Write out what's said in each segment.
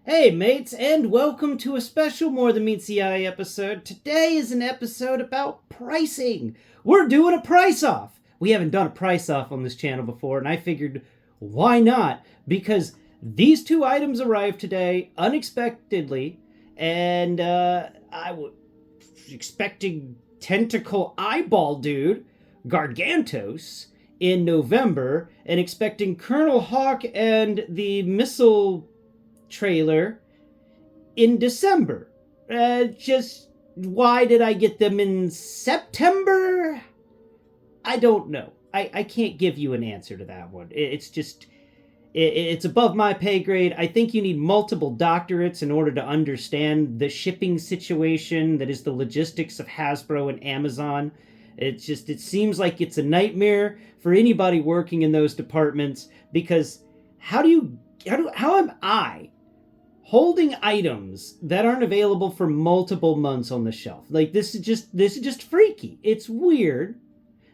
Hey mates, and welcome to a special More Than Meets the Eye episode. Today is an episode about pricing. We're doing a price off. We haven't done a price off on this channel before, and I figured, why not? Because these two items arrived today unexpectedly, and I was expecting Tentacle Eyeball Dude, Gargantos, in November, and expecting Colonel Hawke and the missile trailer in December. Just why did I get them in September? I don't know. I can't give you an answer to that one. It's above my pay grade. I think you need multiple doctorates in order to understand the shipping situation that is the logistics of Hasbro and Amazon. It seems like it's a nightmare for anybody working in those departments because how am I holding items that aren't available for multiple months on the shelf? Like this is just freaky. It's weird,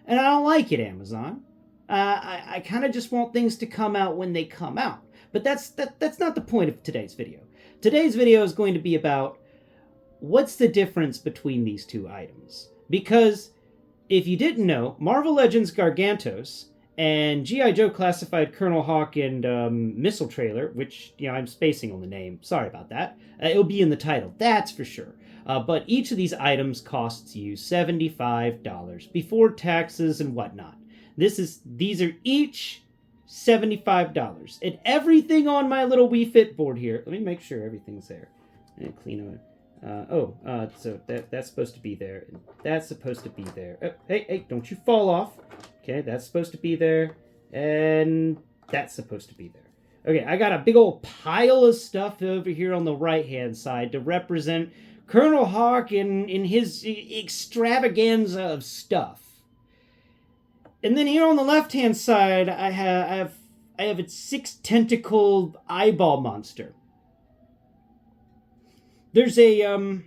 and I don't like it, Amazon. I kind of just want things to come out when they come out. But that's not the point of today's video. Today's video is going to be about what's the difference between these two items. Because if you didn't know, Marvel Legends Gargantos and G.I. Joe Classified Colonel Hawke and Missile Trailer, which, I'm spacing on the name. Sorry about that. It'll be in the title, that's for sure. But each of these items costs you $75 before taxes and whatnot. These are each $75. And everything on my little Wii Fit board here, let me make sure everything's there. And clean it. So that's supposed to be there. And that's supposed to be there. Oh, hey, don't you fall off. Okay, that's supposed to be there. And that's supposed to be there. Okay, I got a big old pile of stuff over here on the right-hand side to represent Colonel Hawke in his extravaganza of stuff. And then here on the left-hand side, I have a 6-tentacled eyeball monster. There's a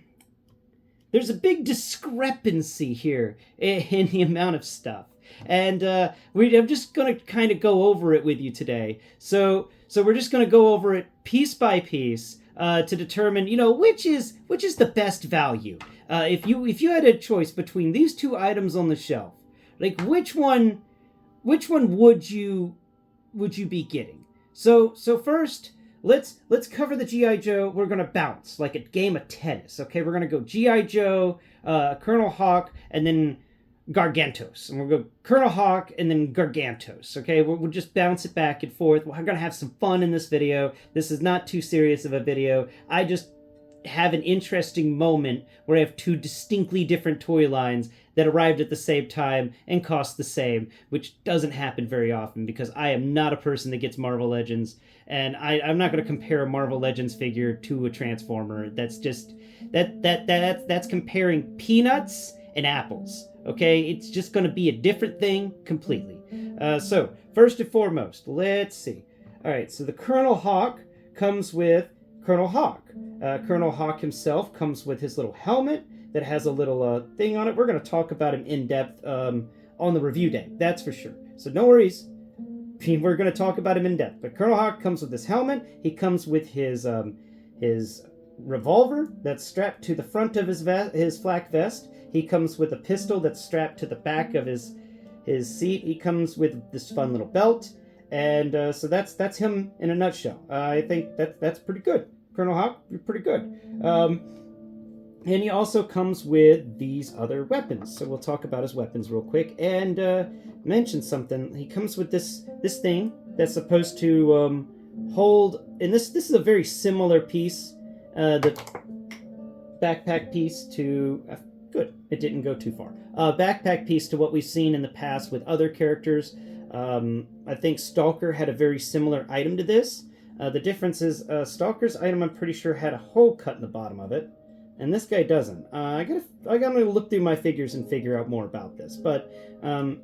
big discrepancy here in the amount of stuff, and I'm just gonna kind of go over it with you today. So we're just gonna go over it piece by piece to determine, which is the best value. If you had a choice between these two items on the shelf, like which one would you be getting? So first, let's cover the G.I. Joe. We're going to bounce like a game of tennis, okay? We're going to go G.I. Joe, Colonel Hawke, and then Gargantos. And we'll go Colonel Hawke and then Gargantos, okay? We'll just bounce it back and forth. We're going to have some fun in this video. This is not too serious of a video. I just have an interesting moment where I have two distinctly different toy lines that arrived at the same time and cost the same, which doesn't happen very often because I am not a person that gets Marvel Legends, and I'm not going to compare a Marvel Legends figure to a Transformer. That's just that's comparing peanuts and apples. Okay, it's just going to be a different thing completely. So first and foremost, let's see. All right, so the Colonel Hawke comes with Colonel Hawke. Colonel Hawke himself comes with his little helmet that has a little thing on it. We're going to talk about him in depth on the review day, that's for sure. So no worries, we're going to talk about him in depth. But Colonel Hawke comes with this helmet. He comes with his revolver that's strapped to the front of his flak vest. He comes with a pistol that's strapped to the back of his seat. He comes with this fun little belt. And so that's him in a nutshell. I think that's pretty good. Colonel Hawke, you're pretty good. And he also comes with these other weapons. So we'll talk about his weapons real quick and mention something. He comes with this thing that's supposed to hold, and this is a very similar piece, the backpack piece to, good, it didn't go too far. Backpack piece to what we've seen in the past with other characters. I think Stalker had a very similar item to this. The difference is Stalker's item, I'm pretty sure, had a hole cut in the bottom of it, and this guy doesn't. I gotta look through my figures and figure out more about this. But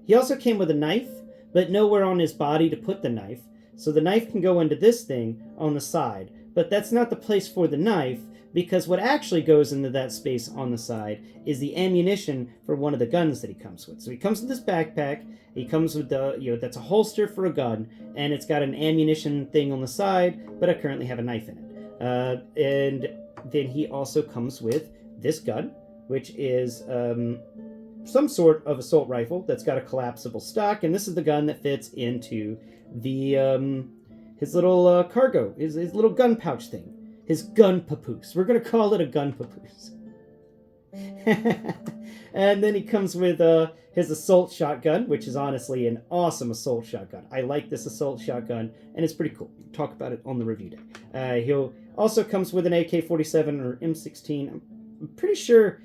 he also came with a knife, but nowhere on his body to put the knife. So the knife can go into this thing on the side, but that's not the place for the knife, because what actually goes into that space on the side is the ammunition for one of the guns that he comes with. So he comes with this backpack. He comes with that's a holster for a gun, and it's got an ammunition thing on the side, but I currently have a knife in it. And then he also comes with this gun, which is some sort of assault rifle that's got a collapsible stock, and this is the gun that fits into the his little cargo, his little gun pouch thing, his gun papoose. We're gonna call it a gun papoose. And then he comes with his assault shotgun, which is honestly an awesome assault shotgun. I like this assault shotgun, and it's pretty cool. We'll talk about it on the review day. He'll also comes with an AK-47 or M16. I'm pretty sure.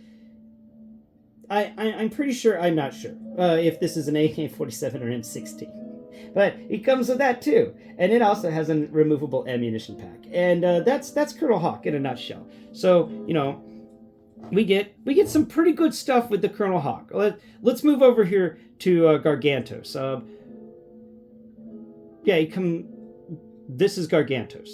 I'm pretty sure. I'm not sure if this is an AK-47 or M16, but he comes with that too, and it also has a removable ammunition pack, and that's Colonel Hawke in a nutshell. So we get some pretty good stuff with the Colonel Hawke. Let's move over here to Gargatos. This is Gargatos.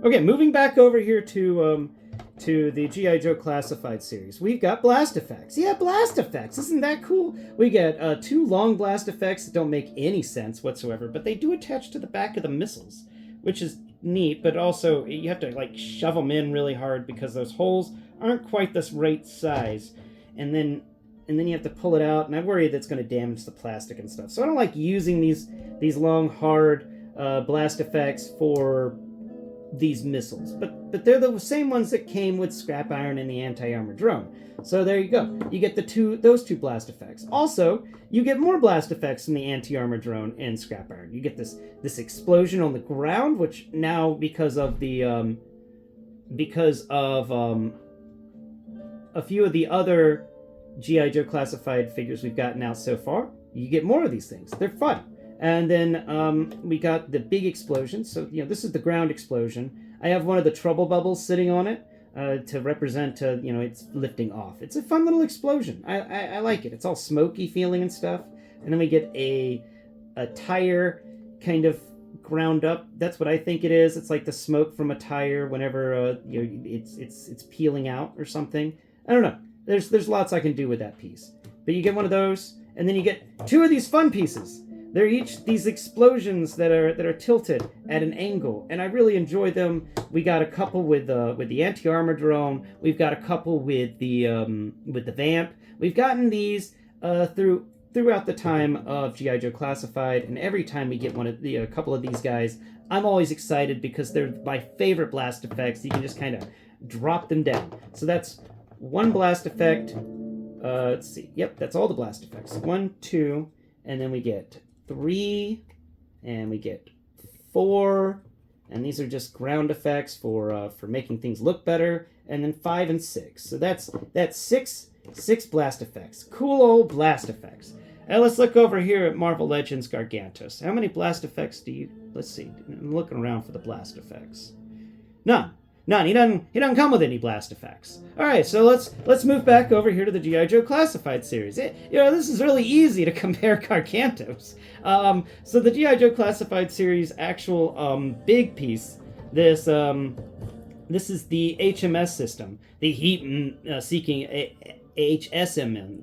Okay, moving back over here to the G.I. Joe Classified series. We've got blast effects. Yeah, blast effects. Isn't that cool? We get 2 long blast effects that don't make any sense whatsoever, but they do attach to the back of the missiles, which is neat, but also you have to shove them in really hard because those holes aren't quite this right size, and then you have to pull it out, and I worry that's going to damage the plastic and stuff. So I don't like using these long, hard blast effects for these missiles, but they're the same ones that came with scrap iron and the anti-armor drone. So there you go. You get those two blast effects. Also, you get more blast effects from the anti-armor drone and scrap iron. You get this explosion on the ground, which now because of a few of the other G.I. Joe Classified figures we've gotten out so far, you get more of these things. They're fun. And then we got the big explosion. So, this is the ground explosion. I have one of the trouble bubbles sitting on it to represent, it's lifting off. It's a fun little explosion. I like it. It's all smoky feeling and stuff. And then we get a tire kind of ground up. That's what I think it is. It's like the smoke from a tire whenever it's peeling out or something. I don't know. There's lots I can do with that piece. But you get one of those, and then you get 2 of these fun pieces. They're each these explosions that are tilted at an angle, and I really enjoy them. We got a couple with the anti-armor drone. We've got a couple with the vamp. We've gotten these throughout the time of G.I. Joe Classified, and every time we get a couple of these guys, I'm always excited because they're my favorite blast effects. You can just kind of drop them down. So that's one blast effect. Let's see. Yep, that's all the blast effects. 1, 2, and then we get 3, and we get 4, and these are just ground effects for making things look better, and then 5 and 6. So that's 6 blast effects. Cool old blast effects. Now let's look over here at Marvel Legends Gargatos. How many blast effects do you... Let's see. I'm looking around for the blast effects. None. He doesn't come with any blast effects. All right, so let's move back over here to the G.I. Joe Classified series. This is really easy to compare Gargatos. So the G.I. Joe Classified series actual big piece. This is the HMS system, the heat-seeking HSMM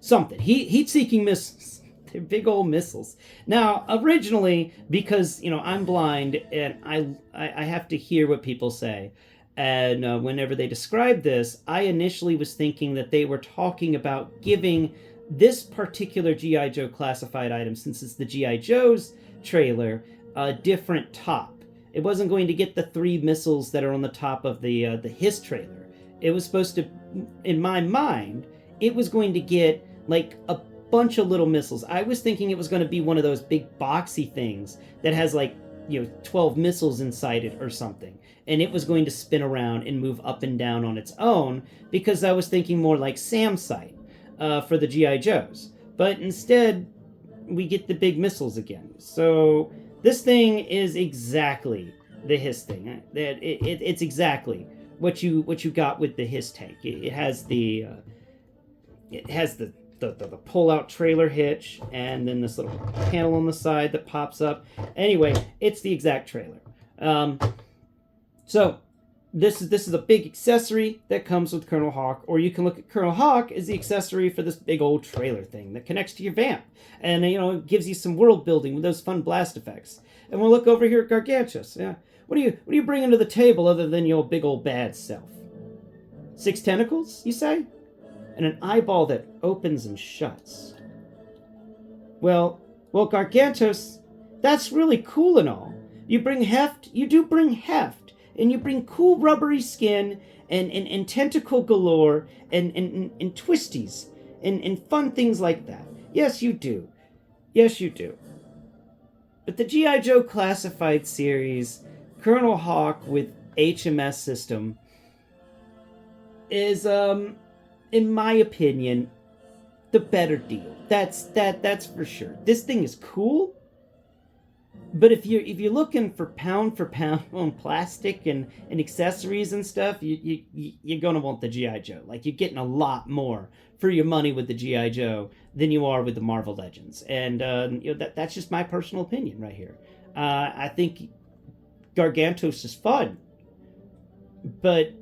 something. Heat-seeking missiles. They're big old missiles. Now, originally, because, I'm blind and I have to hear what people say, and whenever they describe this, I initially was thinking that they were talking about giving this particular G.I. Joe Classified item, since it's the G.I. Joe's trailer, a different top. It wasn't going to get the 3 missiles that are on the top of the his trailer. It was supposed to, in my mind, it was going to get like a bunch of little missiles. I was thinking it was going to be one of those big boxy things that has 12 missiles inside it or something, and it was going to spin around and move up and down on its own, because I was thinking more like Samsite for the G.I. Joes. But instead, we get the big missiles again. So this thing is exactly the HISS thing. It's exactly what you got with the HISS tank. It has the pull-out trailer hitch, and then this little panel on the side that pops up. Anyway, it's the exact trailer. So this is a big accessory that comes with Colonel Hawke, or you can look at Colonel Hawke as the accessory for this big old trailer thing that connects to your vamp, and it gives you some world building with those fun blast effects. And we'll look over here at Gargatos. Yeah, What are you bringing to the table other than your big old bad self? 6 tentacles, you say? And an eyeball that opens and shuts. Well, Gargantos, that's really cool and all. You do bring heft, and you bring cool rubbery skin, and tentacle galore, and twisties, and fun things like that. Yes, you do. Yes, you do. But the G.I. Joe Classified series, Colonel Hawke with HMS system, is, in my opinion, the better deal. That's for sure. This thing is cool, but if you're looking for pound on plastic and accessories and stuff, you're gonna want the G.I. Joe. Like, you're getting a lot more for your money with the G.I. Joe than you are with the Marvel Legends, and that's just my personal opinion right here. I think Gargantos is fun, but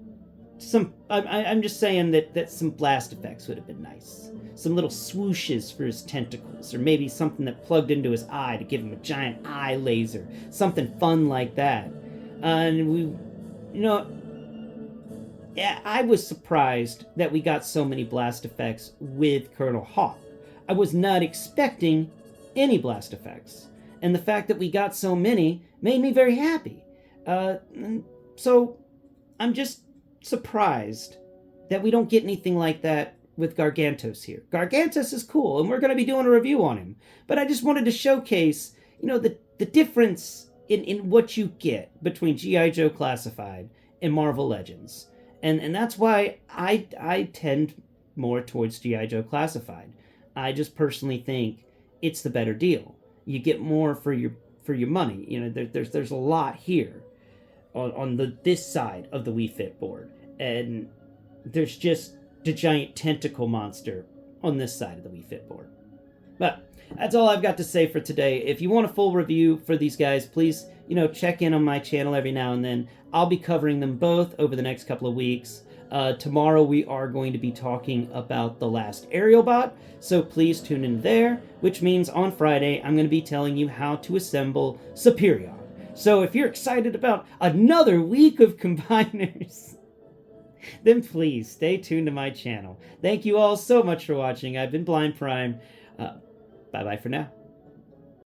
I'm just saying that some blast effects would have been nice. Some little swooshes for his tentacles, or maybe something that plugged into his eye to give him a giant eye laser. Something fun like that. And I was surprised that we got so many blast effects with Colonel Hawke. I was not expecting any blast effects. And the fact that we got so many made me very happy. So I'm just surprised that we don't get anything like that with Gargantos here. Gargantos is cool, and we're going to be doing a review on him. But I just wanted to showcase, the difference in what you get between G.I. Joe Classified and Marvel Legends. And that's why I tend more towards G.I. Joe Classified. I just personally think it's the better deal. You get more for your money. There's a lot here on this side of the Wii Fit board, and there's just the giant tentacle monster on this side of the Wii Fit board. But that's all I've got to say for today. If you want a full review for these guys, please, check in on my channel every now and then. I'll be covering them both over the next couple of weeks. Tomorrow we are going to be talking about The Last Aerial Bot, so please tune in there, which means on Friday I'm going to be telling you how to assemble Superior. So if you're excited about another week of combiners, then please stay tuned to my channel. Thank you all so much for watching. I've been Blind Prime. Bye-bye for now.